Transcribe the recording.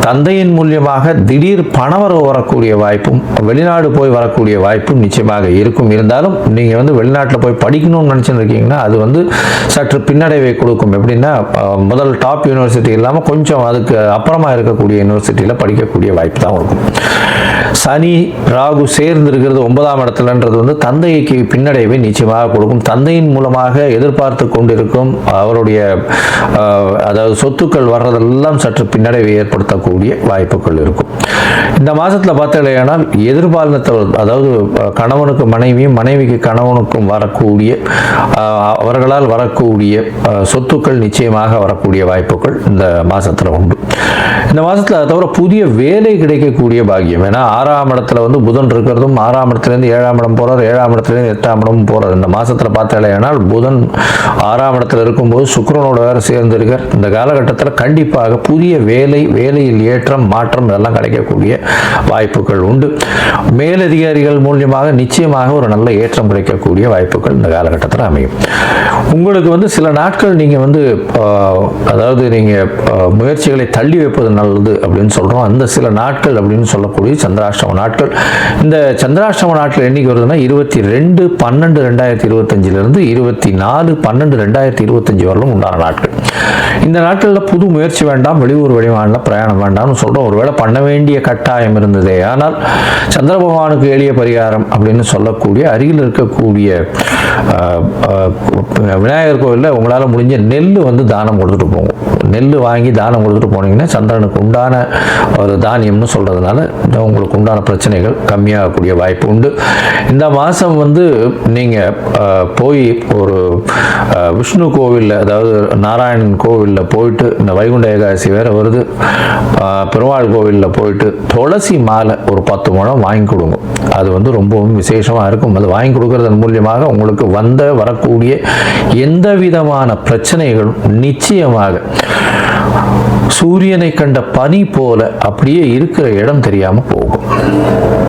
தந்தையின் மூலியமாக திடீர் பணவரவு வரக்கூடிய வாய்ப்பும் வெளிநாடு போய் வரக்கூடிய வாய்ப்பும் நிச்சயமாக இருக்கும். இருந்தாலும் நீங்கள் வந்து வெளிநாட்டில் போய் படிக்கணும்னு நினச்சின்னு இருக்கீங்கன்னா அது வந்து சற்று பின்னடைவை கொடுக்கும். எப்படின்னா முதல் டாப் யூனிவர்சிட்டி இல்லாமல் கொஞ்சம் அதுக்கு அப்புறமா இருக்கக்கூடிய யூனிவர்சிட்டியில் படிக்கக்கூடிய வாய்ப்பு தான் இருக்கும். சனி ராகு சேர்ந்து இருக்கிறது 9ஆம் இடத்துலன்றது வந்து தந்தைக்கு பின்னடைவை நிச்சயமாக கொடுக்கும். தந்தையின் மூலமாக எதிர்பார்த்து கொண்டிருக்கும் அவருடைய அதாவது சொத்துக்கள் வர்றதெல்லாம் சற்று பின்னடைவை ஏற்படுத்தக்கூடிய வாய்ப்புகள் இருக்கும். இந்த மாதத்தில் பார்த்தீங்கன்னா எதிர்பாலினத்தில் அதாவது கணவனுக்கு மனைவியும் மனைவிக்கு கணவனுக்கும் வரக்கூடிய அவர்களால் வரக்கூடிய சொத்துக்கள் நிச்சயமாக வரக்கூடிய வாய்ப்புகள் இந்த மாதத்தில் உண்டு. இந்த மாதத்தில் அதை தவிர புதிய வேலை கிடைக்கக்கூடிய பாக்கியம். ஏன்னா 6ஆம் இடத்துல வந்து புதன் இருக்கிறதும் 6ஆம் இடத்துலேருந்து 7ஆம் இடம் போகிறார், 7ஆம் இடத்துலேருந்து 8ஆம் இடம் போகிறார். இந்த மாதத்தில் பார்த்தாலேனால் புதன் 6ஆம் இடத்துல இருக்கும்போது சுக்கிரனோட வேறு சேர்ந்து இருக்கார். இந்த காலகட்டத்தில் கண்டிப்பாக புதிய வேலையில் ஏற்றம் மாற்றம் இதெல்லாம் கிடைக்கக்கூடிய வாய்ப்புகள் உண்டு. மேலதிகாரிகள் மூலியமாக நிச்சயமாக ஒரு நல்ல ஏற்றம் கிடைக்கக்கூடிய வாய்ப்புகள் இந்த காலகட்டத்தில் அமையும். உங்களுக்கு வந்து சில நாட்கள் நீங்கள் வந்து அதாவது நீங்கள் முயற்சிகளை தள்ளி வைப்பது நல்லது அப்படின்னு சொல்கிறோம். அந்த சில நாட்கள் அப்படின்னு சொல்லக்கூடிய சந்திராஷ்டம நாட்கள். இந்த சந்திராஷ்டம நாட்கள் என்னைக்கு வருதுன்னா 22/12/2025 24/12/2025 வரலும் உண்டான நாட்கள். இந்த நாட்களில் புது முயற்சி வேண்டாம், வெளியூர் வெளிமாநில பிரயாணம் வேண்டாம்னு சொல்கிறோம். ஒருவேளை பண்ண வேண்டிய கட்டாயம் இருந்ததே ஆனால் சந்திர பகவானுக்கு எளிய பரிகாரம் அப்படின்னு சொல்லக்கூடிய அருகில் இருக்கக்கூடிய விநாயகர் கோவிலில் உங்களால் முடிஞ்ச நெல் வந்து தானம் கொடுத்துட்டு போங்க. நெல் வாங்கி தானம் கொடுத்துட்டு போனீங்கன்னா சந்திரனுக்கு உண்டான ஒரு தானியம்னு சொல்கிறதுனால உங்களுக்கு உண்டான பிரச்சனைகள் கம்மியாகக்கூடிய வாய்ப்பு உண்டு. இந்த மாதம் வந்து நீங்கள் போய் ஒரு விஷ்ணு கோவிலில் அதாவது நாராயணன் கோவிலில் போயிட்டு இந்த வைகுண்ட ஏகாதசி வேறு வருது, பெருமாள் கோவிலில் போயிட்டு துளசி மாலை ஒரு 10 முழம் வாங்கி கொடுங்க. அது வந்து ரொம்பவும் விசேஷமாக இருக்கும். அது வாங்கி கொடுக்கறதன் மூலியமாக உங்களுக்கு வரக்கூடிய எந்த விதமான பிரச்சனைகளும் நிச்சயமாக சூரியனை கண்ட பனி போல அப்படியே இருக்கிற இடம் தெரியாமல் போகும்.